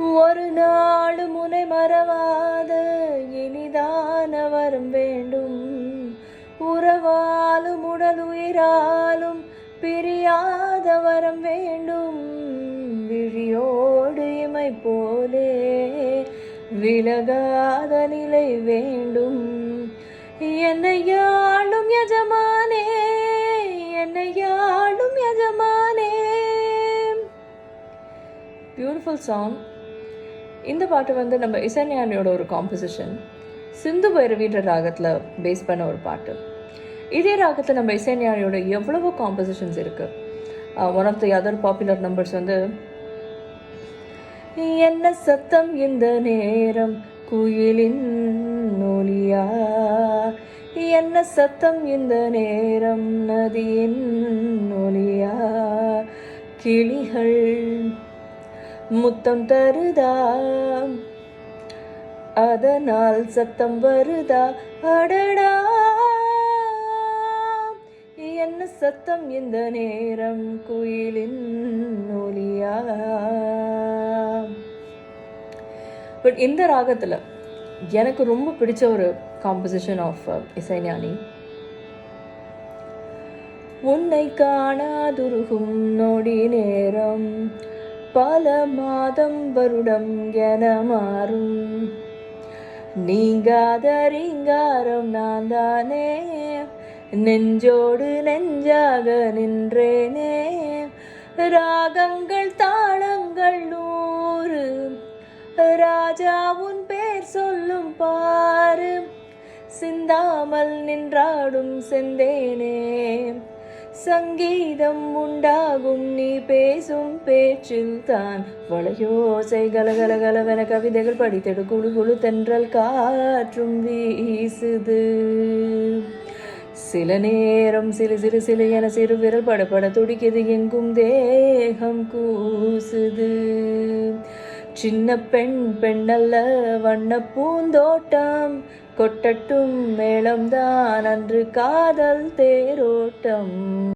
ஒரு நாள் முனை மறவாத இனிதான வரம் வேண்டும். உறவாலும் உடல் உயிராலும் பிரியாத வரம் வேண்டும். விழியோடு இமை போலே விலகாத நிலை வேண்டும். என்னையாளும் யஜமானே, என்னையாளும் யஜமானே. Beautiful song. இந்த பாட்டு நம்ம இசைஞானியோட ஒரு காம்போசிஷன். சிந்து பைரவின்ற ராகத்தில் பேஸ் பண்ண ஒரு பாட்டு. இதே ராகத்தில் நம்ம இசைஞானியோட எவ்வளவோ காம்போசிஷன்ஸ் இருக்குது. One of the other popular numbers என்ன சத்தம் இந்த நேரம் குயிலின் ஒலியா, என்ன சத்தம் இந்த நேரம் நதியின் ஒலியா, கிளிகள் முத்தம் தருதா அதனால் சத்தம் வருதா, அடடா என்ன சத்தம் இந்த நேரம் குயிலின் ஒலியா. பட் இந்த ராகத்தில் எனக்கு ரொம்ப பிடிச்ச ஒரு காம்போசிஷன் ஆஃப் இசைஞானி. உன்னை காணாதுருகும் நொடி நேரம் பல மாதம் வருடம் என மாறும். நீங்காத ரீங்காரம் நான் தானே, நெஞ்சோடு நெஞ்சாக நின்றேனே. ராகங்கள் தாளங்கள் 100, ராஜா உன் பேர் சொல்லும் பாரு. சிந்தாமல் நின்றாடும் செந்தேனே, சங்கீதம் உண்டாகும் நீ பேசும் பேச்சில் தான். வளையோசை கலகலகலவென கவிதைகள் படித்தெடு குழு குழு தென்றல் காற்றும் வீசுது. சில நேரம் சிறு சிறு சிறு என சிறு விரல் படப்பட துடிக்குது, எங்கும் தேகம் கூசுது. சின்ன பெண் பெண்ணல்ல வண்ண பூந்தோட்டம், கொட்டட்டும் மேளம்தான் அன்று காதல் தேரோட்டம்.